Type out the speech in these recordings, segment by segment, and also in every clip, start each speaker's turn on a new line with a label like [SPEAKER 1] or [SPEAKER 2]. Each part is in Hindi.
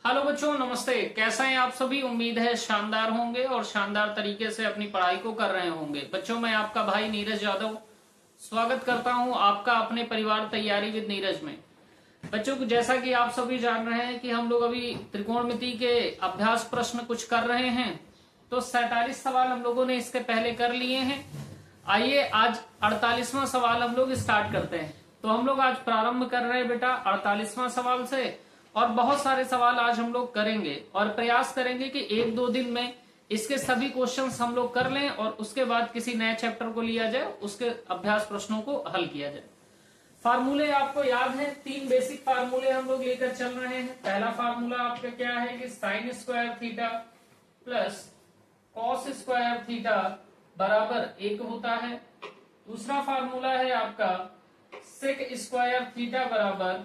[SPEAKER 1] हेलो बच्चों, नमस्ते। कैसे हैं आप सभी? उम्मीद है शानदार होंगे और शानदार तरीके से अपनी पढ़ाई को कर रहे होंगे। बच्चों, मैं आपका भाई नीरज यादव स्वागत करता हूं आपका अपने परिवार तैयारी विद नीरज में। बच्चों, जैसा कि आप सभी जान रहे हैं कि हम लोग अभी त्रिकोणमिति के अभ्यास प्रश्न कुछ कर रहे हैं। तो 47 सवाल हम लोगों ने इसके पहले कर लिए हैं। आइए आज 48वां सवाल हम लोग स्टार्ट करते हैं। तो हम लोग आज प्रारंभ कर रहे हैं बेटा 48वां सवाल से, और बहुत सारे सवाल आज हम लोग करेंगे और प्रयास करेंगे कि एक दो दिन में इसके सभी क्वेश्चंस हम लोग कर लें और उसके बाद किसी नए चैप्टर को लिया जाए, उसके अभ्यास प्रश्नों को हल किया जाए। फार्मूले आपको याद है, 3 बेसिक फार्मूले हम लोग लेकर चल रहे हैं। पहला फार्मूला आपका क्या है कि sine square theta plus cos square theta बराबर 1 होता है। दूसरा फार्मूला है आपका सेक स्क्वायर थीटा बराबर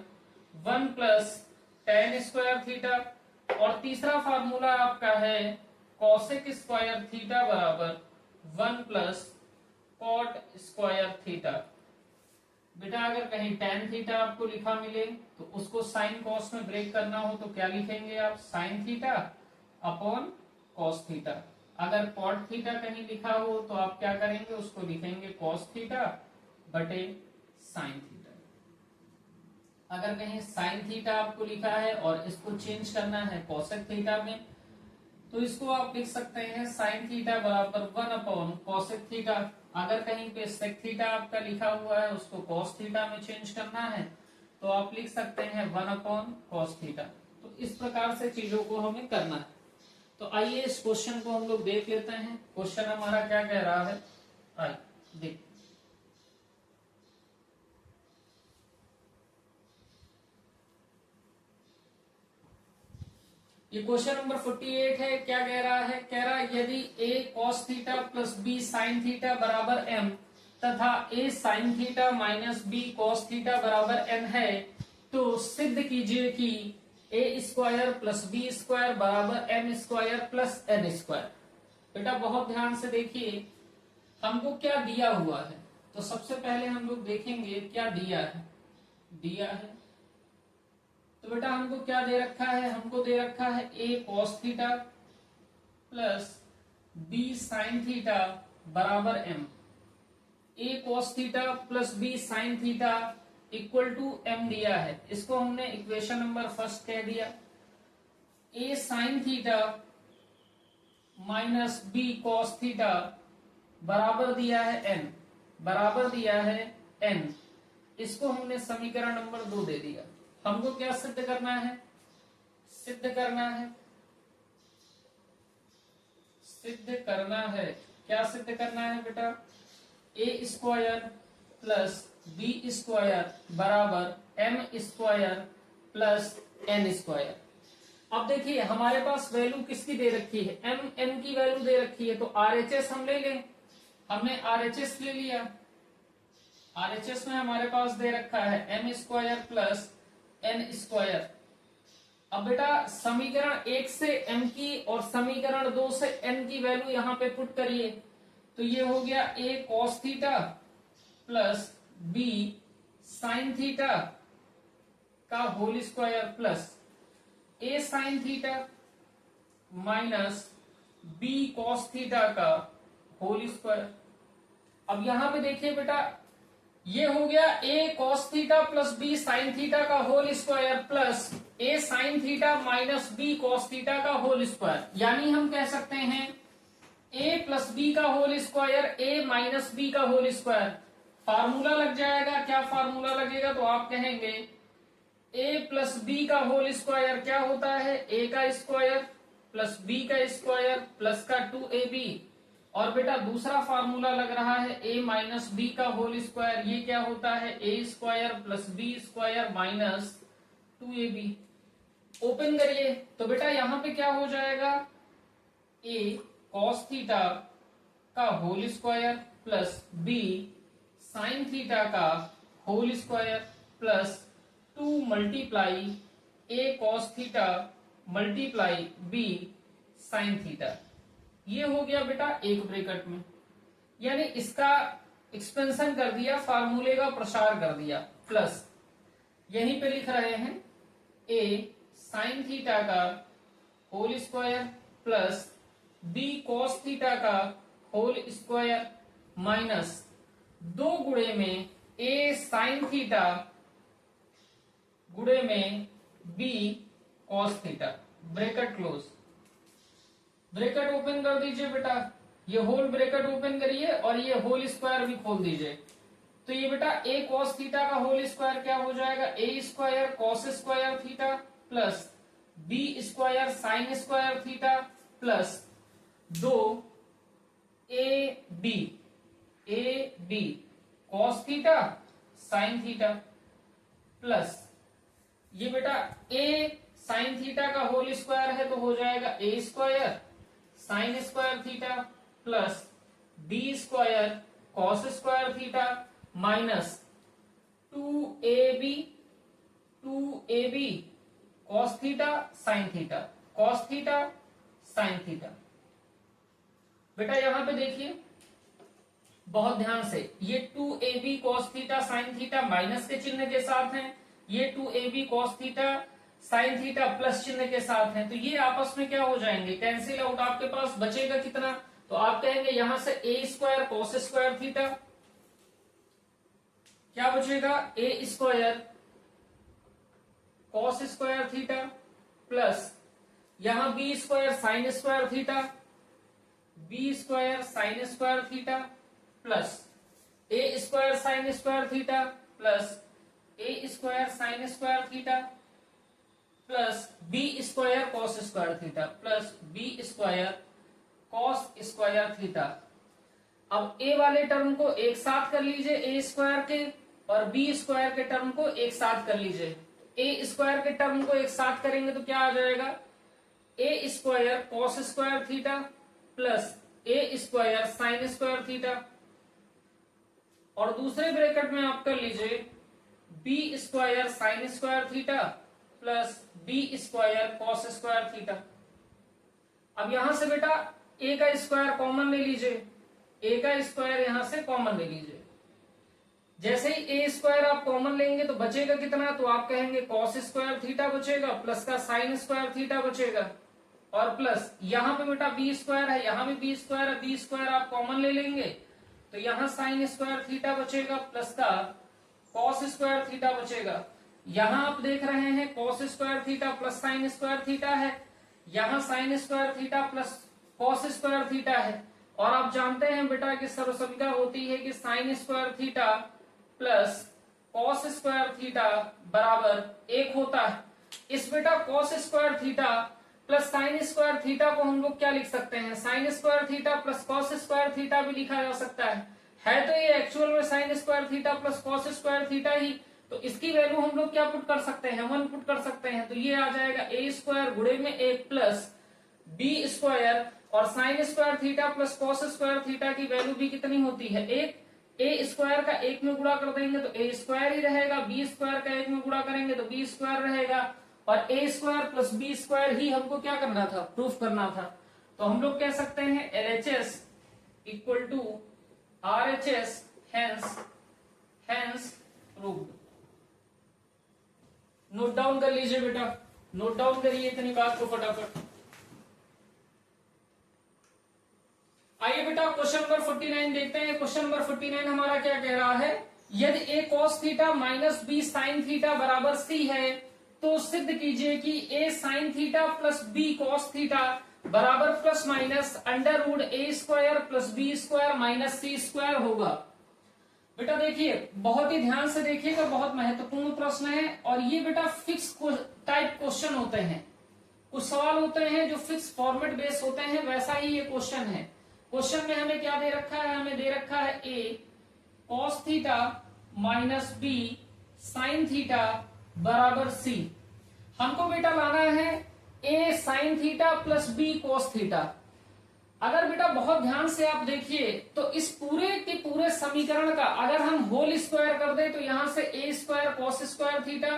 [SPEAKER 1] 1 प्लस टेन स्क्वायर थीटा। और तीसरा फार्मूला आपका है कॉसेक स्क्वायर थीटा बराबर 1 प्लस कॉट स्क्वायर थीटा। बेटा अगर कहीं टेन थीटा आपको लिखा मिले तो उसको साइन कॉस में ब्रेक करना हो तो क्या लिखेंगे आप? Sine theta upon cos theta. अगर कॉट थीटा कहीं लिखा हो तो आप क्या करेंगे? उसको लिखेंगे कॉस थीटा बटे साइन थीटा। अगर कहीं साइन थीटा आपको लिखा है और इसको चेंज करना है कॉसेक थीटा में, तो इसको आप लिख सकते हैं साइन थीटा बराबर 1 अपॉन कॉसेक थीटा। अगर कहीं पे सेक थीटा आपका लिखा हुआ है, उसको कॉस थीटा में चेंज करना है, तो आप लिख सकते हैं 1 अपॉन कॉस थीटा। तो इस प्रकार से चीजों को हमें करना है। तो आइए इस क्वेश्चन को हम लोग देख लेते हैं। क्वेश्चन हमारा क्या कह रहा है, आइए देख। ये क्वेश्चन नंबर 48 है। क्या कह रहा है? कह रहा है यदि a cos theta plus b sine theta बराबर m तथा a sine theta minus b cos theta बराबर n है, तो सिद्ध कीजिए कि a square plus b square बराबर m square plus n square. बेटा बहुत ध्यान से देखिए, हमको क्या दिया हुआ है। तो सबसे पहले हम लोग देखेंगे क्या दिया है। दिया है तो बेटा हमको क्या दे रखा है? हमको दे रखा है a cos theta plus b sine theta बराबर m। a cos theta plus b sine theta equal to m दिया है। इसको हमने इक्वेशन नंबर फर्स्ट कह दिया। a sine theta minus b cos theta बराबर दिया है n, बराबर दिया है n। इसको हमने समीकरण नंबर 2 दे दिया। हमको क्या सिद्ध करना है? सिद्ध करना है, सिद्ध करना है। क्या सिद्ध करना है बेटा? A square plus B square बराबर M square plus N square. अब देखिए हमारे पास वैल्यू किसकी दे रखी है? एम एन की वैल्यू दे रखी है। तो आरएचएस हम ले लें। हमने आरएचएस ले लिया। आरएचएस में हमारे पास दे रखा है M square plus N square. अब बेटा समीकरण 1 से m की और समीकरण 2 से n की वैल्यू यहां पे पुट करिए। तो ये हो गया a cos theta plus b sine theta का whole square plus a sine theta minus b cos theta का होल स्क्वायर। अब यहां पे देखिए बेटा, ये हो गया a cos theta plus b sine theta का whole square plus a sine theta minus b cos theta का होल स्क्वायर। यानी हम कह सकते हैं a प्लस b का whole square a minus b का होल स्क्वायर। फार्मूला लग जाएगा। क्या फार्मूला लगेगा? तो आप कहेंगे a प्लस b का होल स्क्वायर क्या होता है? a का स्क्वायर प्लस b का स्क्वायर प्लस का 2ab। और बेटा दूसरा फार्मूला लग रहा है a माइनस बी का होल स्क्वायर। ये क्या होता है? a square plus B square minus 2ab। Open करिए तो बेटा यहां पे क्या हो जाएगा? a cos थीटा का whole square plus b sine theta का whole square plus 2 multiply a cos theta multiply b sine theta. ये हो गया बेटा एक ब्रैकेट में, यानी इसका एक्सपेंशन कर दिया, फार्मूले का प्रसार कर दिया। प्लस यहीं पे लिख रहे हैं a साइन थीटा का whole square plus B cos theta का होल स्क्वायर माइनस 2 गुणे में ए साइन थीटा गुणे में B cos theta, bracket close. Bracket open कर दीजिए बेटा, ये होल ब्रैकेट ओपन करिए और ये होल स्क्वायर भी खोल दीजिए। तो ये बेटा ए कॉस थीटा का होल स्क्वायर क्या हो जाएगा, A square cos square theta plus B square sine square theta plus 2 A B cos theta sine theta plus ये बेटा ए साइन थीटा का होल स्क्वायर है तो हो जाएगा A square sine square theta plus B square cos square theta minus 2ab cos theta sine theta. बेटा यहां पे देखिए बहुत ध्यान से, ये 2ab cos theta sine theta minus के चिन्ह के साथ हैं, ये 2ab cos theta sine theta plus चिन्ह के साथ हैं, तो ये आपस में क्या हो जाएंगे, कैंसिल आउट। आपके पास बचेगा कितना, तो आप कहेंगे यहां से A square cos square theta क्या बचेगा, A square cos square theta plus यहां B square sine square theta, B square sine square theta plus A square sine square theta plus A square sine square theta plus B square cos square theta plus B square cos square theta. अब ए वाले टर्म को एक साथ कर लीजिए ए स्क्वायर के, और बी स्क्वायर के टर्म को एक साथ कर लीजिए। ए स्क्वायर के टर्म को एक साथ करेंगे तो क्या आ जाएगा, A square cos square theta plus A square sine square theta, और दूसरे ब्रैकेट में आप कर लीजिए B square sine square theta plus B square cos square theta. अब यहां से बेटा ए का स्क्वायर कॉमन ले लीजिए, ए का स्क्वायर यहां से कॉमन ले लीजिए। जैसे ही ए स्क्वायर आप कॉमन लेंगे तो बचेगा कितना, तो आप कहेंगे कॉस स्क्वायर थीटा बचेगा प्लस का साइन स्क्वायर थीटा बचेगा, और प्लस यहां पे बेटा बी स्क्वायर है, यहां भी बी स्क्वायर है, बी स्क्वायर आप कॉमन ले लेंगे तो यहां साइन स्क्वायर थीटा बचेगा प्लस का कॉस स्क्वायर थीटा बचेगा। यहां आप देख रहे हैं cos square theta plus sine square theta है, यहां sign square theta plus cos square theta है, और आप जानते हैं बेटा कि सर्वसंख्या होती है कि sine square theta plus cos square theta बराबर 1 होता है। इस बेटा cos square theta plus sine square theta को हम लोग क्या लिख सकते हैं, sine square theta plus cos square theta भी लिखा जा सकता है तो ये एक्चुअल में sine square theta plus cos square theta ही, तो इसकी वैल्यू हम लोग क्या पुट कर सकते हैं, 1 पुट कर सकते हैं। तो ये आ जाएगा ए स्क्वायर गुणे में 1 प्लस बी स्क्वायर, और sign square theta plus cos square theta की वैल्यू भी कितनी होती है 1, ए स्क्वायर का 1 में गुणा कर देंगे तो ए स्क्वायर ही रहेगा, बी स्क्वायर का 1 में गुणा करेंगे तो बी स्क्वायर रहेगा, और ए स्क्वायर प्लस बी स्क्वायर ही हमको क्या करना था, प्रूफ करना था। तो हम लोग कह सकते हैं LHS equal to RHS, hence proved. Note down कर लीजिए बेटा, नोट डाउन करिए इतनी बात को फटाफट। आइए बेटा क्वेश्चन नंबर 49 देखते हैं। क्वेश्चन नंबर 49 हमारा क्या कह रहा है, यदि A cos theta minus B sine theta बराबर सी है तो सिद्ध कीजिए कि A sine theta plus B cos theta बराबर plus minus under root A square plus B square minus C square होगा। बेटा देखिए बहुत ही ध्यान से देखिएगा, बहुत महत्वपूर्ण प्रश्न है, और ये बेटा फिक्स टाइप क्वेश्चन होते हैं। कुछ सवाल होते हैं जो फिक्स फॉर्मेट बेस होते हैं, वैसा ही ये क्वेश्चन है। क्वेश्चन में हमें क्या दे रखा है, हमें दे रखा है A cos theta minus B sine theta बराबर सी। हमको बेटा लाना है A sine theta plus B cos theta. अगर बेटा बहुत ध्यान से आप देखिए तो इस पूरे के पूरे समीकरण का अगर हम होल स्क्वायर कर दें तो यहां से A square cos square theta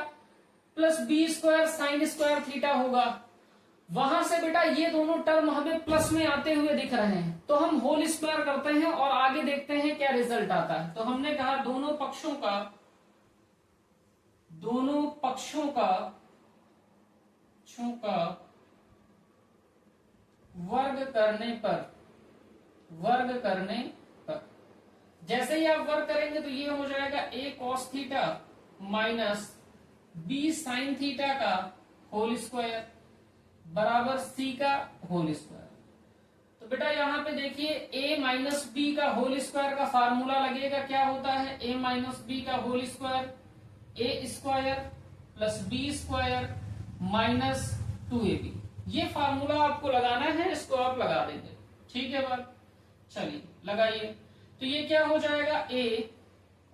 [SPEAKER 1] plus B square sine square theta होगा। वहां से बेटा ये दोनों टर्म हमें प्लस में आते हुए दिख रहे हैं, तो हम होल स्क्वायर करते हैं और आगे देखते हैं क्या रिजल्ट आता है। तो हमने कहा दोनों पक्षों का बच्चों का वर्ग करने पर जैसे ही आप वर्ग करेंगे तो ये हो जाएगा a cos theta minus b sin theta का होल स्क्वायर बराबर c का होल स्क्वायर। तो बेटा यहाँ पे देखिए a माइनस बी का होल स्क्वायर का फार्मूला लगेगा, क्या होता है a माइनस बी का whole square a square plus B square minus 2ab। ये फार्मूला आपको लगाना है, इसको आप लगा देंगे, ठीक है बात। चलिए लगाइए, तो ये क्या हो जाएगा a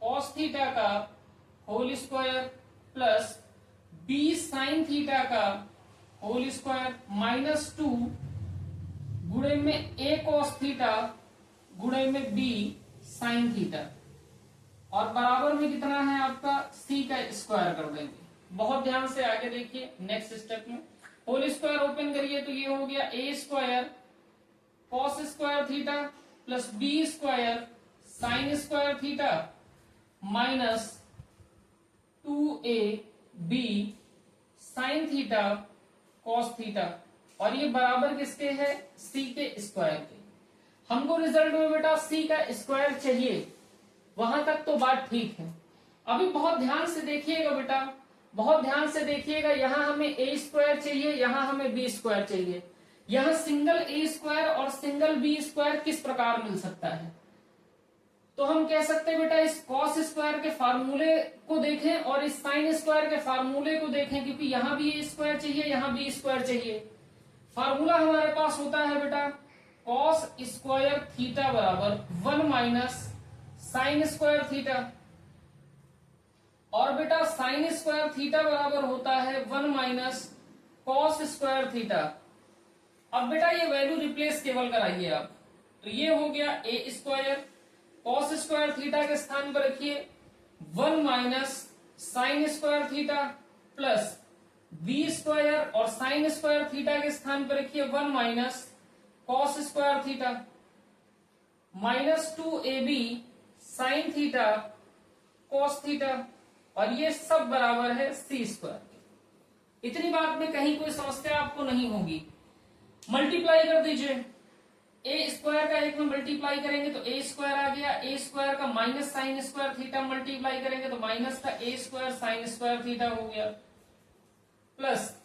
[SPEAKER 1] cos थीटा का whole square plus b sin theta का होल स्क्वायर माइनस 2 गुणे में a cos थीटा गुणे में b sin थीटा और बराबर में कितना है आपका c का स्क्वायर कर देंगे। बहुत ध्यान से आगे देखिए, नेक्स्ट स्टेप में होल स्क्वायर ओपन करिए तो ये हो गया a square cos square theta plus b square sin square theta minus 2ab sin theta cos theta और ये बराबर किसके है c के स्क्वायर के। हमको रिजल्ट में बेटा c का स्क्वायर चाहिए, वहां तक तो बात ठीक है। अभी बहुत ध्यान से देखिएगा बेटा, बहुत ध्यान से देखिएगा, यहां हमें a स्क्वायर चाहिए, यहां हमें b स्क्वायर चाहिए। यहां सिंगल a स्क्वायर और सिंगल b स्क्वायर किस प्रकार मिल सकता है, तो हम कह सकते हैं बेटा इस cos स्क्वायर के फार्मूले को देखें और इस sin स्क्वायर के फार्मूले को देखें, क्योंकि यहां भी a स्क्वायर चाहिए, यहां b स्क्वायर चाहिए। फार्मूला हमारे पास होता है बेटा cos स्क्वायर थीटा बराबर 1 माइनस साइन स्क्वायर थीटा और बेटा साइन स्क्वायर थीटा बराबर होता है 1 माइनस cos स्क्वायर थीटा। अब बेटा ये वैल्यू रिप्लेस केवल कराइए आप, तो ये हो गया a square cos square theta के स्थान पर रखिए 1 minus sign square theta plus b square और साइन स्क्वायर थीटा के स्थान पर रखिए 1 minus cos square theta minus 2ab sine theta cos theta और ये सब बराबर है c स्क्वायर। इतनी बात में कहीं कोई समस्या आपको नहीं होगी। मल्टीप्लाई कर दीजिए, a स्क्वायर का एक में मल्टीप्लाई करेंगे तो a स्क्वायर आ गया, a स्क्वायर का minus sign square theta multiply करेंगे तो माइनस का a square sine square theta हो गया, प्लस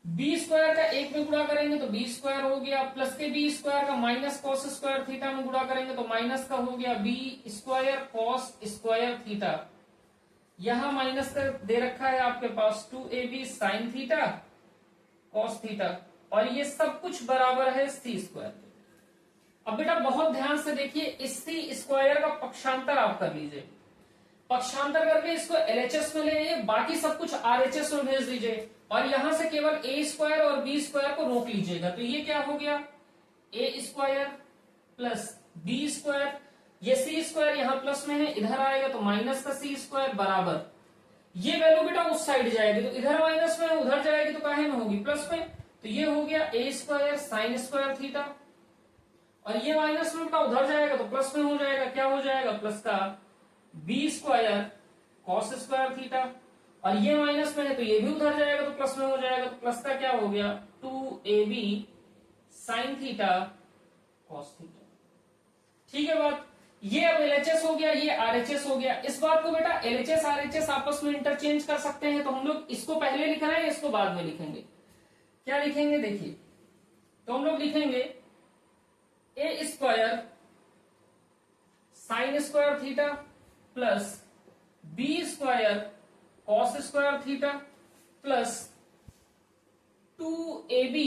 [SPEAKER 1] b स्क्वायर का एक में गुणा करेंगे तो b स्क्वायर हो गया, प्लस के b स्क्वायर का माइनस cos स्क्वायर थीटा में गुणा करेंगे तो माइनस का हो गया b square cos square theta. यहां माइनस का दे रखा है आपके पास 2ab sine theta cos theta और ये सब कुछ बराबर है c स्क्वायर। अब बेटा बहुत ध्यान से देखिए, इस c स्क्वायर का पक्षांतर आप कर लीजिए, पक्षांतर करके इसको LHS में ले आइए, बाकी सब कुछ RHS में भेज दीजिए और यहां से केवल a स्क्वायर और b स्क्वायर को रोक लीजिएगा। तो ये क्या हो गया a square plus b square, ये c स्क्वायर यहाँ प्लस में है, इधर आएगा तो माइनस का c स्क्वायर बराबर ये वैल्यू बेटा उस साइड जाएगी तो इधर माइनस में, उधर जाएगी तो काहे में होगी प्लस में। तो ये हो गया a square sine square theta और ये माइनस में बेटा उधर जाएगा तो प्लस में हो जाएगा, क्या हो जाएगा प्लस का b square cos square theta और ये माइनस में है तो ये भी उधर जाएगा तो प्लस में हो जाएगा, तो प्लस का क्या हो गया 2ab sine theta cos theta. ठीक है बात, ये अब LHS हो गया, ये RHS हो गया। इस बात को बेटा LHS RHS आपस में इंटरचेंज कर सकते हैं, तो हम लोग इसको पहले लिख रहे हैं, इसको बाद में लिखेंगे। क्या लिखेंगे देखिए, तो हम लोग लिखेंगे a square sine square theta plus b square cos square theta plus 2ab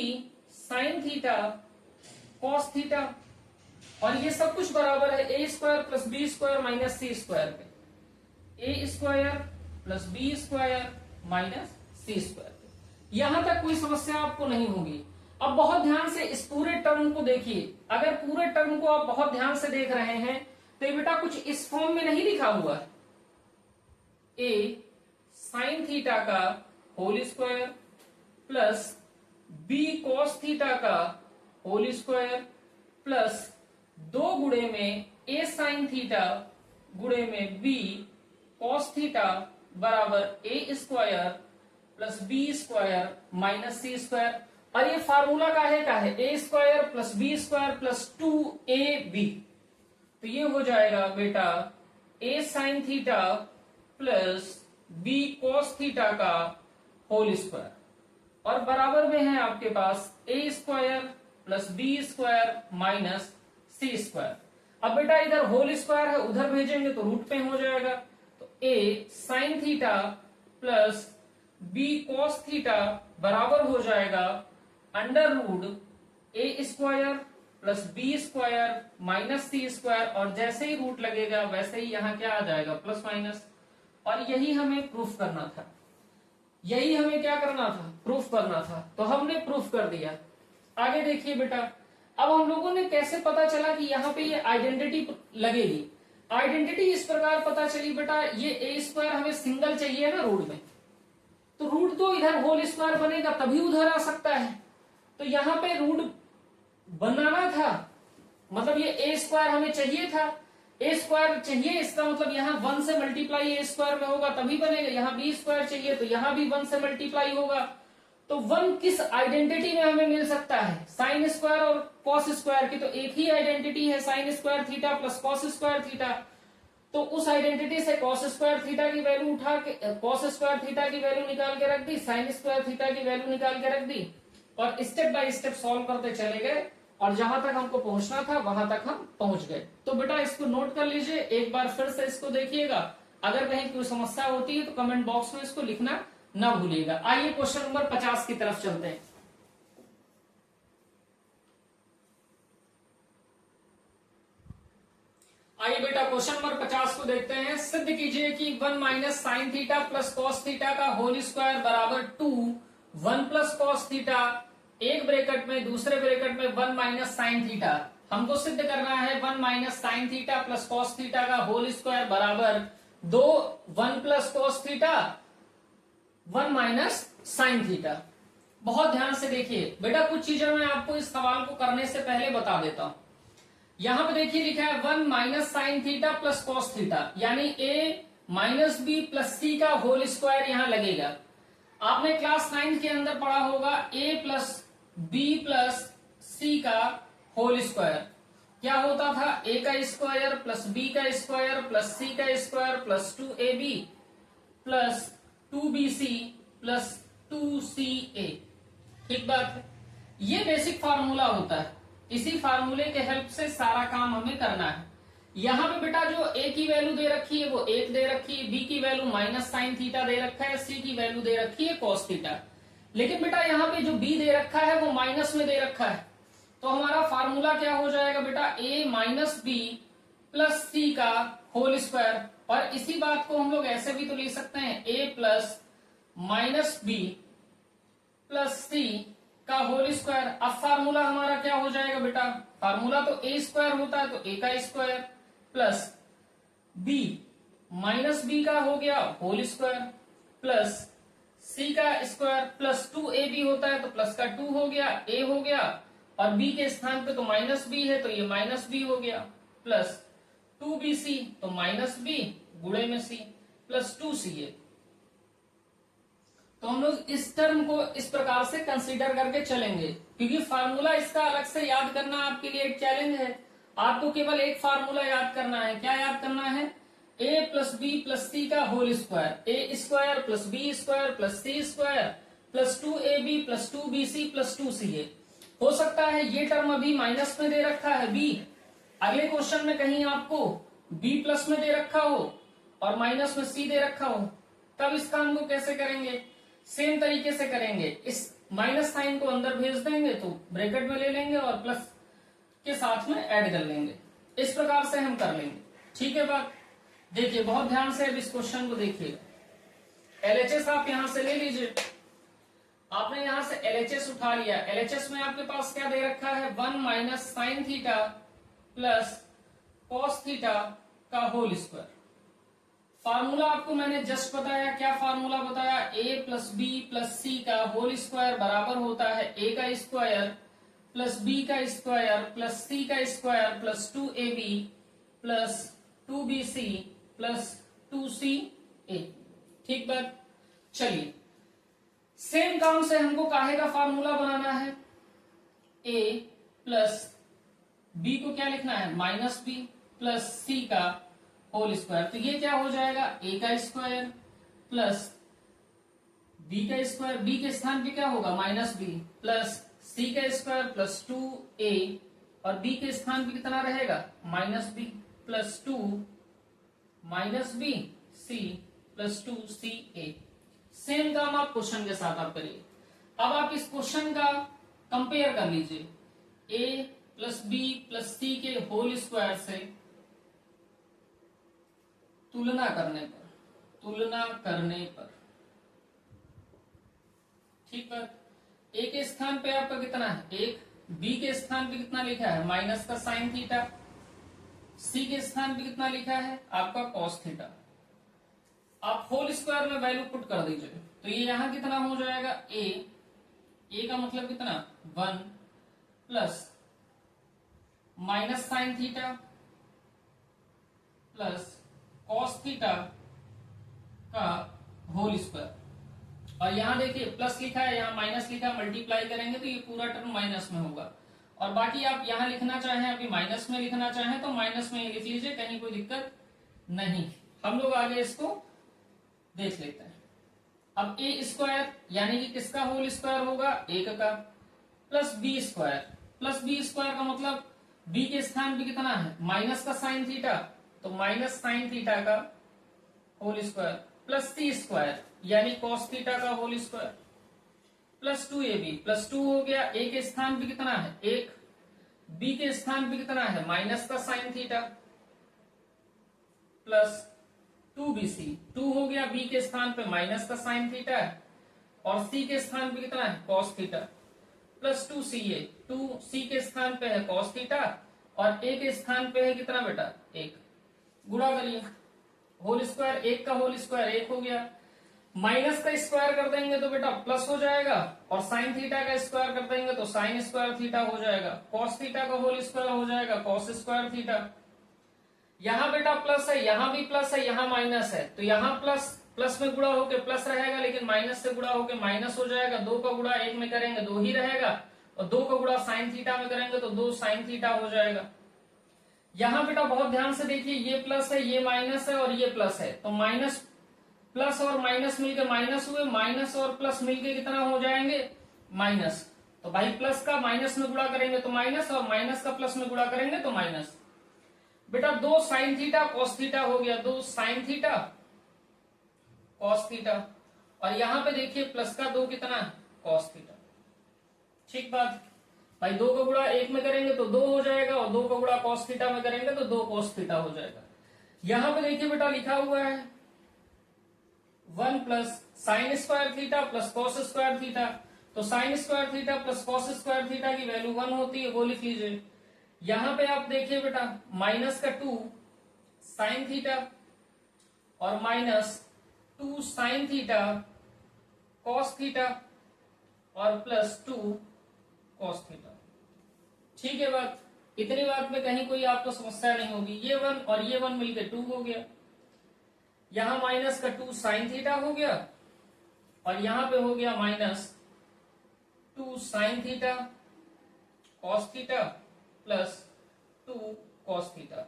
[SPEAKER 1] sine theta cos theta और ये सब कुछ बराबर है a square plus b square minus c square पे, a square plus b square minus c square पे। यहां तक कोई समस्या आपको नहीं होगी। अब बहुत ध्यान से इस पूरे टर्म को देखिए, अगर पूरे टर्म को आप बहुत ध्यान से देख रहे हैं तो ये बेटा कुछ इस फॉर्म में नहीं लिखा हुआ है, a साइन थीटा का whole square plus b cos theta का होल स्क्वायर प्लस 2 गुणे में a साइन थीटा गुणे में b cos थीटा बराबर a square plus B square minus C square. और ये फार्मूला का है A square plus B square plus 2ab। तो ये हो जाएगा बेटा A sine theta plus B cos theta का होल स्क्वायर, और बराबर में है आपके पास A square plus B square minus C square. अब बेटा इधर होल स्क्वायर है, उधर भेजेंगे तो रूट पे हो जाएगा। तो A sine theta plus B cos theta बराबर हो जाएगा under root A square plus B square minus C square, और जैसे ही रूट लगेगा वैसे ही यहाँ क्या आ जाएगा प्लस माइनस। और यही हमें प्रूफ करना था, यही हमें क्या करना था, प्रूफ करना था। तो हमने प्रूफ कर दिया। आगे देखिए बेटा, अब हम लोगों ने कैसे पता चला कि यहाँ पे ये आइडेंटिटी लगेगी। आइडेंटिटी इस प्रकार पता चली बेटा, ये ए स्क्वायर हमें सिंगल चाहिए ना रूट में, तो रूट तो इधर होल स्क्वायर बनेगा तभी उधर आ सकता है। तो यहाँ पे रूट बनाना था, मतलब ये ए स्क्वायर हमें चाहिए था, ए स्क्वायर चाहिए, इसका मतलब यहाँ 1 से मल्टीप्लाई ए स्क्वायर में होगा तभी बनेगा। यहाँ बी स्क्वायर चाहिए तो यहाँ भी 1 से मल्टीप्लाई होगा। तो 1 किस आइडेंटिटी में हमें मिल सकता है, साइन स्क्वायर और कॉस स्क्वायर की तो एक ही आइडेंटिटी है, sign square theta plus cos square theta. तो उस आइडेंटिटी से कॉस स्क्वायर थीटा की वैल्यू उठा के कॉस स्क्वायर थीटा की वैल्यू निकाल के रख दी, साइन स्क्वायर थीटा की वैल्यू निकाल के रख दी, और स्टेप बाय स्टेप सॉल्व करते चले गए, और जहां तक हमको पहुंचना था वहां तक हम पहुंच गए। तो बेटा इसको नोट कर लीजिए, एक बार फिर से इसको देखिएगा। अगर कहीं कोई समस्या होती है तो कमेंट बॉक्स में इसको लिखना ना भूलिएगा। आइए क्वेश्चन नंबर 50 की तरफ चलते हैं। आइए बेटा क्वेश्चन नंबर 50 को देखते हैं। सिद्ध कीजिए कि 1 minus sine theta plus cos theta का होल स्क्वायर बराबर 2 1 प्लस कॉस थीटा, एक ब्रैकेट में, दूसरे ब्रैकेट में 1 माइनस साइन थीटा। हमको सिद्ध करना है 1 minus sine theta plus cos theta का होल स्क्वायर बराबर 2 1 plus cos theta 1 minus sine theta. बहुत ध्यान से देखिए बेटा, कुछ चीजें मैं आपको इस सवाल को करने से पहले बता देता हूं। यहां पे देखिए लिखा है 1 minus sine theta plus cos theta, यानी ए माइनस बी प्लस सी का होल स्क्वायर यहां लगेगा। आपने क्लास 9 के अंदर पढ़ा होगा ए प्लस बी प्लस सी का होल स्क्वायर क्या होता था, ए का स्क्वायर प्लस बी का स्क्वायर प्लस सी का square plus 2ab plus 2bc plus 2ca। ठीक बात है, ये बेसिक फार्मूला होता है, इसी फार्मूले के हेल्प से सारा काम हमें करना है। यहाँ पे बेटा जो ए की वैल्यू दे रखी है वो 1 दे रखी है, बी की वैल्यू माइनस साइन थीटा दे रखा है, सी की वैल्यू दे रखी है कॉस थीटा। लेकिन बेटा यहाँ पे जो बी दे रखा है वो माइनस में दे रखा है, तो हमारा फार्मूला क्या हो जाएगा बेटा, ए माइनस बी प्लस सी का होल स्क्वायर। और इसी बात को हम लोग ऐसे भी तो लिख सकते हैं, ए plus minus B plus C का होल स्क्वायर। अब फार्मूला हमारा क्या हो जाएगा बेटा, फार्मूला तो ए स्क्वायर होता है, तो ए का square plus B minus B का हो गया होल स्क्वायर प्लस सी का स्क्वायर प्लस 2ab होता है तो प्लस का 2 हो गया, ए हो गया, और बी के स्थान पे तो माइनस बी है तो ये माइनस बी हो गया, प्लस 2bc तो माइनस बी गुणे में सी प्लस 2ca। तो हम लोग इस टर्म को इस प्रकार से कंसीडर करके चलेंगे, क्योंकि फार्मूला इसका अलग से याद करना आपके लिए एक चैलेंज है। आपको केवल एक फार्मूला याद करना है, क्या याद करना है, A plus B plus C का whole square, A square plus B square plus C square plus 2ab plus 2bc plus 2ca। हो सकता है ये टर्म अभी माइनस में दे रखा है बी, अगले क्वेश्चन में कहीं आपको बी प्लस में दे रखा हो और माइनस में सी दे रखा हो, तब इस काम को कैसे करेंगे, सेम तरीके से करेंगे, इस माइनस साइन को अंदर भेज देंगे तो ब्रैकेट में ले लेंगे और प्लस के साथ में ऐड कर लेंगे, इस प्रकार से हम कर लेंगे। ठीक है बात, देखिए बहुत ध्यान से अब इस क्वेश्चन को देखिएगा। एलएचएस आप यहां से ले लीजिए, आपने यहां से एलएचएस उठा लिया, एलएचएस में आपके पास क्या दे रखा है, 1 minus sine theta plus cos theta का होल स्क्वायर। फार्मूला आपको मैंने जस्ट बताया, क्या फार्मूला बताया, ए प्लस बी प्लस सी का होल स्क्वायर बराबर होता है ए का स्क्वायर प्लस बी का स्क्वायर प्लस सी का square plus 2ab plus 2bc plus 2ca। ठीक बात, चलिए सेम काम से हमको काहे का फार्मूला बनाना है, a प्लस बी को क्या लिखना है, माइनस बी प्लस सी का होल स्क्वायर। तो ये क्या हो जाएगा, a का स्क्वायर प्लस बी का स्क्वायर, बी के स्थान पे क्या होगा माइनस बी, प्लस सी का स्क्वायर प्लस 2a, और बी के स्थान पे कितना रहेगा minus B plus 2 minus B C plus 2ca। Same काम आप क्वेश्चन के साथ आप करिए। अब आप इस क्वेश्चन का कंपेयर कर लीजिए, a प्लस बी प्लस सी के होल स्क्वायर से तुलना करने पर ठीक है। a के स्थान पे आपका कितना है 1, b के स्थान पे कितना लिखा है माइनस का साइन थीटा, c के स्थान पे कितना लिखा है आपका कॉस थीटा। आप होल स्क्वायर में वैल्यू पुट कर दीजिए, तो ये यहां कितना हो जाएगा, a का मतलब कितना 1 plus minus sine theta plus cos theta का होल स्क्वायर। और यहां देखिए प्लस लिखा है, यहां माइनस लिखा है, मल्टीप्लाई करेंगे तो ये पूरा टर्म माइनस में होगा। और बाकी आप यहां लिखना चाहें, अभी माइनस में लिखना चाहें तो माइनस में ही लिख लीजिए, कहीं कोई दिक्कत नहीं। हम लोग आगे इसको देख लेते हैं। अब a स्क्वायर यानी कि किसका होल स्क्वायर होगा 1 का, प्लस बी स्क्वायर का मतलब b के स्थान पे कितना है माइनस का साइन थीटा, तो माइनस साइन थीटा का whole square, plus C square यानी कॉस थीटा का whole square, plus 2ab plus 2 हो गया, a के स्थान पे कितना है 1, b के स्थान पे कितना है माइनस का साइन थीटा, प्लस 2bc, 2 हो गया, b के स्थान पे माइनस का साइन थीटा है, और c के स्थान पे कितना है cos theta, plus 2ca, 2c के स्थान पे है कॉस थीटा, और a के स्थान पे है कितना बेटा 1। गुणा करिए, होल स्क्वायर 1 का होल स्क्वायर 1 हो गया, माइनस का स्क्वायर कर देंगे तो बेटा प्लस हो जाएगा, और साइन थीटा का स्क्वायर कर देंगे तो साइन स्क्वायर थीटा हो जाएगा, कॉस थीटा का होल स्क्वायर हो जाएगा कॉस स्क्वायर थीटा। यहाँ बेटा प्लस है, यहाँ भी प्लस है, यहाँ माइनस है, तो यहाँ प्लस प्लस में गुणा होके प्लस रहेगा, लेकिन माइनस से गुणा होके माइनस हो जाएगा। 2 का गुणा 1 में करेंगे 2 ही रहेगा, और 2 का गुणा साइन थीटा में करेंगे तो 2 साइन थीटा हो जाएगा। यहाँ बेटा बहुत ध्यान से देखिए, ये प्लस है, ये माइनस है, और ये प्लस है, तो माइनस प्लस और माइनस मिलके माइनस हुए, माइनस और प्लस मिलके कितना हो जाएंगे माइनस। तो भाई प्लस का माइनस में गुणा करेंगे तो माइनस, और माइनस का प्लस में गुणा करेंगे तो माइनस। बेटा 2 साइन थीटा कॉस थीटा हो गया, 2 साइन थीटा कॉस थीटा, और यहां पे देखिए प्लस का 2 कितना कॉस थीटा। ठीक बात भाई, 2 का गुणा 1 में करेंगे तो 2 हो जाएगा, और 2 का गुणा कॉस थीटा में करेंगे तो 2 कॉस थीटा हो जाएगा। यहां पे देखिए बेटा लिखा हुआ है 1 plus sine square theta plus cos square theta, तो sine square theta plus cos square theta की वैल्यू 1 होती है, वो लिख लीजिए। यहां पे आप देखिए बेटा माइनस का 2 साइन थीटा और minus 2 sine theta cos theta और प्लस 2 कॉस थीटा। ठीक है बात, इतनी बात में कहीं कोई आपको समस्या नहीं होगी। ये 1 और ये 1 मिलकर 2 हो गया, यहां माइनस का 2 साइन थीटा हो गया, और यहां पे हो गया minus 2 sine theta cos theta plus 2 cos theta.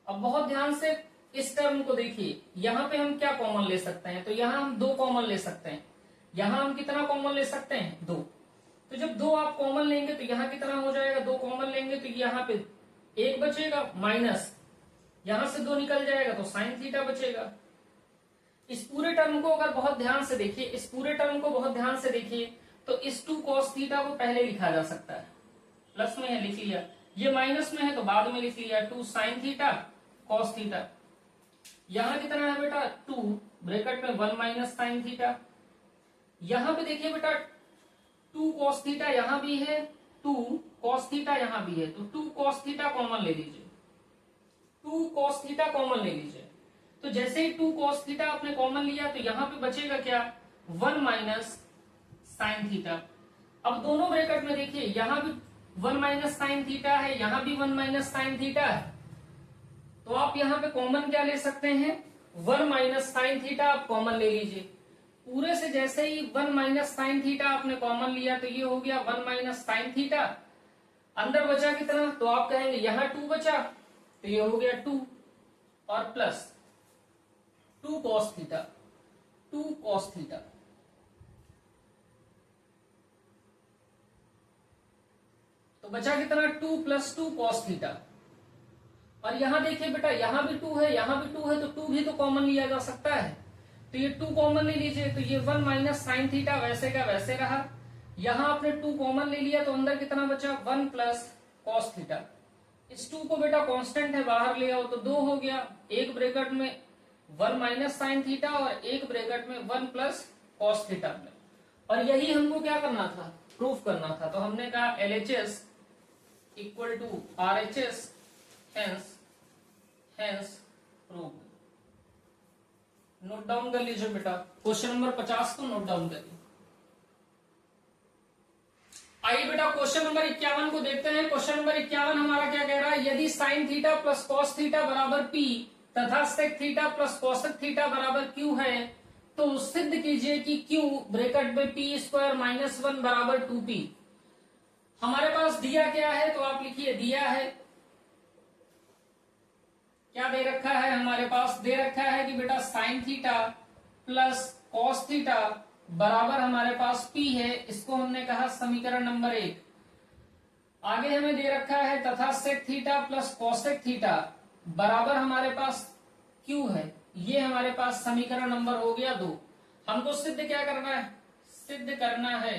[SPEAKER 1] अब बहुत ध्यान से इस टर्म को देखिए, यहां पे हम क्या कॉमन ले सकते हैं, तो यहां हम 2 कॉमन ले सकते हैं। यहां हम कितना कॉमन ले सकते हैं 2, तो जब 2 आप कॉमन लेंगे तो यहां कितना हो जाएगा, 2 कॉमन लेंगे तो यहाँ पे 1 बचेगा, माइनस यहां से 2 निकल जाएगा तो साइन थीटा बचेगा। इस पूरे टर्म को अगर बहुत ध्यान से देखिए, इस पूरे टर्म को बहुत ध्यान से देखिए, तो इस 2 कॉस थीटा को पहले लिखा जा सकता है, प्लस में है लिख लिया, ये माइनस में है तो बाद में लिख लिया 2 साइन थीटा कॉस थीटा। यहां कितना है बेटा 2 ब्रैकेट में 1 माइनस साइन थीटा। यहां पे देखिए बेटा 2 कॉस थीटा यहां भी है, 2 कॉस थीटा यहां भी है, तो 2 कॉस थीटा कॉमन ले लीजिए, 2 कॉस थीटा कॉमन ले लीजिए। तो जैसे ही 2 कॉस थीटा आपने कॉमन लिया तो यहां पे बचेगा क्या 1 माइनस साइन थीटा। अब दोनों ब्रैकेट में देखिए, यहां भी 1 माइनस साइन थीटा है, यहां भी 1 माइनस साइन थीटा है, तो आप यहां पे कॉमन क्या ले सकते हैं 1 माइनस साइन थीटा आप कॉमन ले लीजिए। पूरे से जैसे ही 1 माइनस साइन थीटा आपने कॉमन लिया तो ये हो गया 1 माइनस साइन थीटा। अंदर बचा कितना, तो आप कहेंगे यहां 2 बचा, तो ये हो गया 2 और plus 2 cos theta, 2 cos theta. तो बचा कितना, 2 प्लस 2 कॉस थीटा। और यहां देखिए बेटा, यहां भी 2 है, यहां भी 2 है, तो 2 भी तो कॉमन लिया जा सकता है, तो ये 2 कॉमन ले लीजिए, तो ये 1 माइनस साइन थीटा वैसे का वैसे रहा। यहां आपने 2 कॉमन ले लिया तो अंदर कितना बचा, 1 प्लस कॉस थीटा। इस 2 को बेटा कांस्टेंट है, बाहर ले आओ तो 2 हो गया। एक ब्रैकेट में 1 माइनस साइन थीटा और एक ब्रैकेट में 1 प्लस कॉस थीटा में। और यही हमको क्या करना था, प्रूफ करना था। तो हमने कहा LHS equal to RHS, hence proof. Note down कर लीजिए बेटा, क्वेश्चन नंबर 50 को नोट डाउन करिए। आइए बेटा क्वेश्चन नंबर 51 को देखते हैं। क्वेश्चन नंबर 51 हमारा क्या कह रहा है, यदि sine theta plus cos theta बराबर P तथा sec theta plus cosec theta बराबर Q है तो सिद्ध कीजिए कि Q ब्रैकेट में P स्क्वायर माइनस 1 बराबर 2P। हमारे पास दिया क्या है, तो आप लिखिए दिया है, क्या दे रखा है हमारे पास, दे रखा है कि बेटा sign theta plus cos theta बराबर हमारे पास P है। इसको हमने कहा समीकरण नंबर 1। आगे हमें दे रखा है तथा sec theta plus cosec theta बराबर हमारे पास Q है। ये हमारे पास समीकरण नंबर हो गया 2। हमको सिद्ध क्या करना है, सिद्ध करना है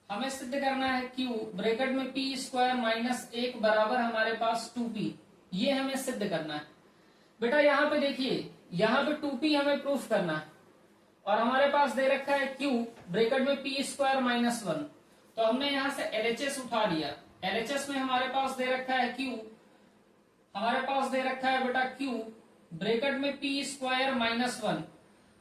[SPEAKER 1] हमें सिद्ध करना है Q ब्रैकेट में P स्क्वायर माइनस 1 बराबर हमारे पास 2P। ये हमें सिद्ध करना है बेटा। यहां पे देखिए, यहां पे 2P हमें प्रूफ करना है और हमारे पास दे रखा है Q ब्रैकेट में P स्क्वायर माइनस 1। तो हमने यहां से LHS उठा लिया। LHS में हमारे पास दे रखा है Q, हमारे पास दे रखा है बेटा Q ब्रैकेट में P स्क्वायर माइनस 1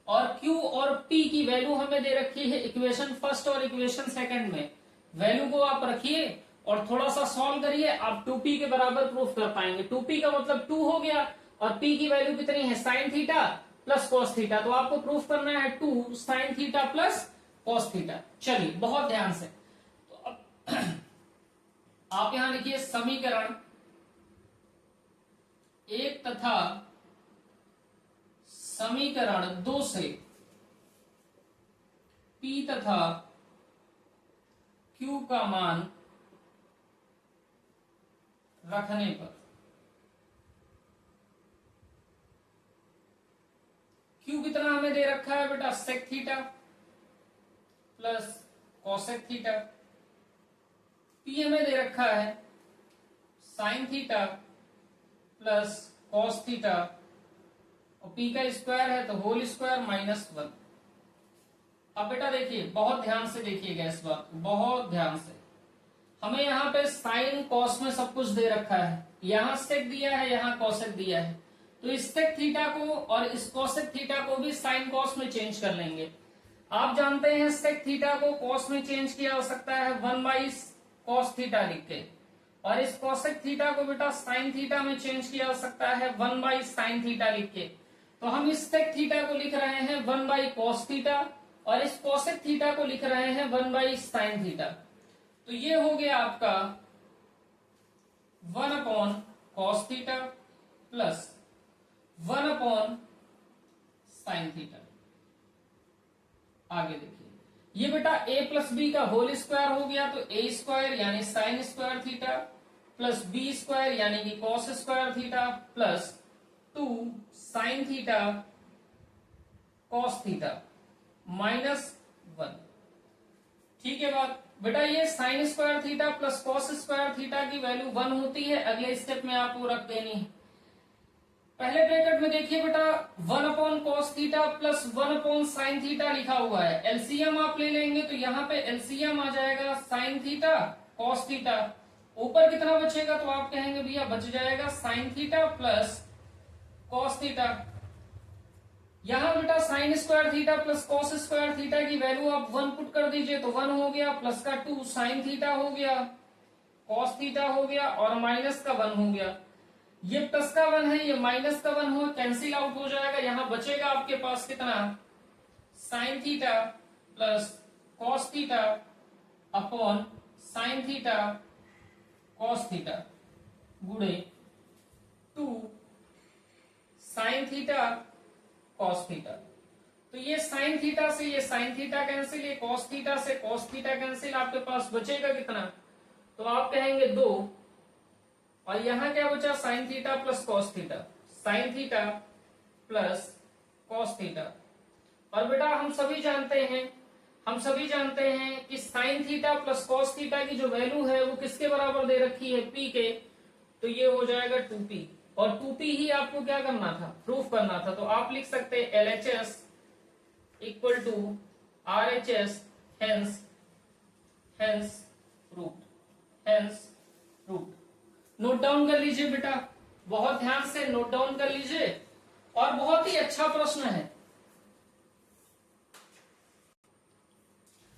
[SPEAKER 1] और Q और P की वैल्यू हमें दे रखी है इक्वेशन फर्स्ट और इक्वेशन सेकंड में। वैल्यू को आप रखिए और थोड़ा सा सॉल्व करिए, आप 2P के बराबर प्रूफ कर पाएंगे। 2P का मतलब 2 हो गया और P की वैल्यू कितनी है, sine theta plus cos theta. तो आपको प्रूफ करना है 2 sign theta plus cos theta. चलिए बहुत ध्यान से, तो अब आप यहां लिखिए समीकरण 1 तथा समीकरण 2 से P तथा Q का मान रखने पर Q कितना हमें दे रखा है बेटा, sec theta plus cosec theta. P हमें दे रखा है sine theta plus cos theta और P का स्क्वायर है तो होल स्क्वायर माइनस 1। अब बेटा देखिए, बहुत ध्यान से देखिएगा इस बात को, बहुत ध्यान से। हमें यहाँ पे साइन कॉस में सब कुछ दे रखा है, यहाँ सेक दिया है, यहाँ कॉसेक दिया है, तो इस सेक थीटा को और इस कॉसेक थीटा को भी साइन कॉस में चेंज कर लेंगे। आप जानते हैं सेक थीटा को कॉस में चेंज किया जा सकता है 1 बाई कॉस थीटा लिख के, और इस कॉसेक थीटा को बेटा साइन थीटा में चेंज किया जा सकता है 1 बाई साइन थीटा लिख के। तो हम इस सेक थीटा को लिख रहे हैं 1 बाई कॉस थीटा और इस कॉसेक थीटा को लिख रहे हैं 1 बाई साइन थीटा। तो ये हो गया आपका 1 upon cos theta plus 1 upon sine theta. आगे देखिए, ये बेटा a प्लस बी का होल स्क्वायर हो गया, तो a स्क्वायर यानी sign square theta plus b square यानी कि cos square theta plus 2 sine theta cos theta minus 1। ठीक है बात बेटा, ये sign square theta plus cos square theta की वैल्यू 1 होती है। अगले स्टेप में आपको रख देनी है। पहले ब्रैकेट में देखिए बेटा 1 upon cos theta plus 1 upon sine theta लिखा हुआ है। एलसीएम आप ले लेंगे तो यहाँ पे एलसीएम आ जाएगा साइन थीटा कॉस थीटा। ऊपर कितना बचेगा, तो आप कहेंगे भैया बच जाएगा sign theta plus cos theta. यहां बेटा sign square theta plus cos square theta की वैल्यू आप 1 पुट कर दीजिए तो 1 हो गया, प्लस का 2 साइन थीटा हो गया, कॉस थीटा हो गया और माइनस का 1 हो गया। ये प्लस का 1 है, ये माइनस का 1 हो, कैंसिल आउट हो जाएगा। यहां बचेगा आपके पास कितना, sign theta plus cos theta upon sine theta cos theta गुणे 2 साइन थीटा कॉस थीटा। तो ये साइन थीटा से ये साइन थीटा कैंसिल, ये कॉस थीटा से कॉस थीटा कैंसिल, आपके पास बचेगा कितना, तो आप कहेंगे 2, और यहां क्या बचा, sign theta plus cos theta, sine theta plus cos theta. और बेटा हम सभी जानते हैं कि sign theta plus cos theta की जो वैल्यू है वो किसके बराबर दे रखी है, पी के, तो ये हो जाएगा 2p, और 2p ही आपको क्या करना था, प्रूफ करना था। तो आप लिख सकते हैं LHS equal to RHS hence root. Note down कर लीजिए बेटा, बहुत ध्यान से नोट डाउन कर लीजिए, और बहुत ही अच्छा प्रश्न है।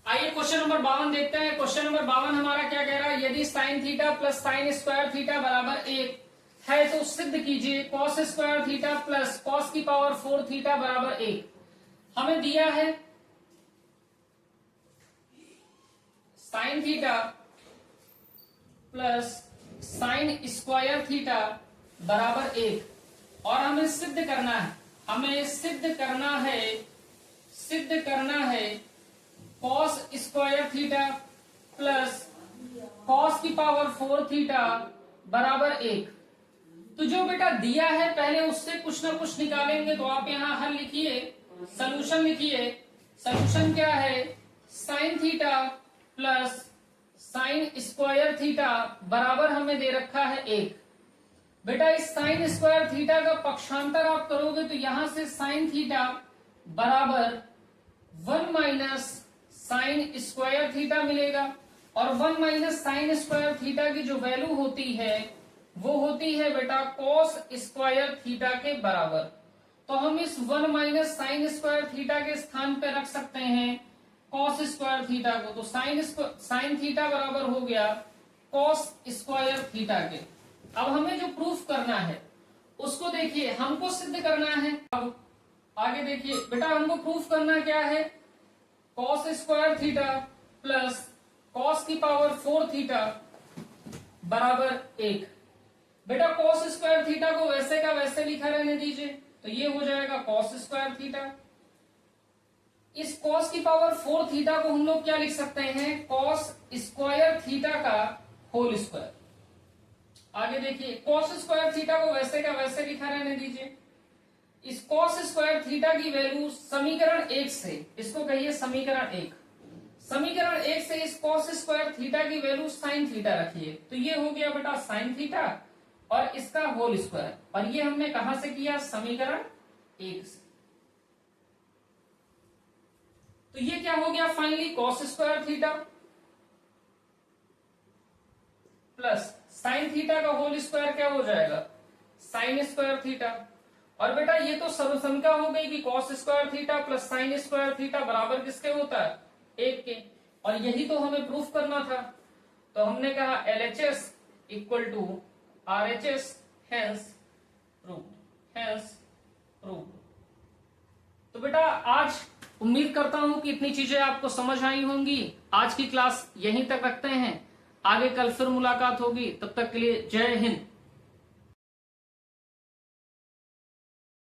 [SPEAKER 1] आइए क्वेश्चन नंबर 52 देखते हैं। क्वेश्चन नंबर 52 हमारा क्या कह रहा है, यदि sine theta plus sine square theta बराबर 1 है तो सिद्ध कीजिए cos square theta plus cos की पावर 4 थीटा बराबर 1। हमें दिया है sine theta plus sine square theta बराबर 1, और हमें सिद्ध करना है cos square theta plus cos की पावर 4 थीटा बराबर 1। तो जो बेटा दिया है पहले उससे कुछ ना कुछ निकालेंगे। तो आप यहां हल लिखिए, सॉल्यूशन लिखिए। सॉल्यूशन क्या है, sine theta plus sine square theta बराबर हमें दे रखा है 1। बेटा इस साइन स्क्वायर थीटा का पक्षांतर आप करोगे तो यहां से साइन थीटा बराबर 1 माइनस साइन स्क्वायर थीटा मिलेगा, और 1 माइनस साइन स्क्वायर थीटा की जो वैल्यू होती है वो होती है बेटा कॉस स्क्वायर थीटा के बराबर। तो हम इस 1 माइनस साइन स्क्वायर थीटा के स्थान पे रख सकते हैं कॉस स्क्वायर थीटा को। तो साइन थीटा बराबर हो गया कॉस स्क्वायर थीटा के। अब हमें जो प्रूफ करना है उसको देखिए, हमको सिद्ध करना है। अब आगे देखिए बेटा, हमको प्रूफ करना क्या है, cos square theta plus cos की पावर 4 थीटा बराबर 1। बेटा कॉस स्क्वायर थीटा को वैसे का वैसे लिखा रहने दीजिए, तो ये हो जाएगा कॉस स्क्वायर थीटा। इस कॉस की पावर 4 थीटा को हम लोग क्या लिख सकते हैं, कॉस स्क्वायर थीटा का होल स्क्वायर। आगे देखिए, कॉस स्क्वायर थीटा को वैसे का वैसे लिखा रहने दीजिए। इस कॉस स्क्वायर थीटा की वैल्यू समीकरण 1 से, इसको कहिए समीकरण 1, समीकरण 1 से इस कॉस स्क्वायर थीटा की वैल्यू साइन थीटा रखिए। तो ये हो गया बेटा साइन थीटा और इसका होल स्क्वायर, और ये हमने कहां से किया, समीकरण 1 से। तो ये क्या हो गया finally, cos square theta plus sign theta का होल स्क्वायर क्या हो जाएगा, साइन स्क्वायर थीटा। और बेटा ये तो सर्वसंख्या हो गई कि cos square theta plus sine square theta बराबर किसके होता है, 1 के, और यही तो हमें प्रूफ करना था। तो हमने कहा LHS equal to RHS hence proved. तो बेटा आज उम्मीद करता हूं कि इतनी चीजें आपको समझ आई होंगी। आज की क्लास यहीं तक रखते हैं, आगे कल फिर मुलाकात होगी, तब तक के लिए जय हिंद।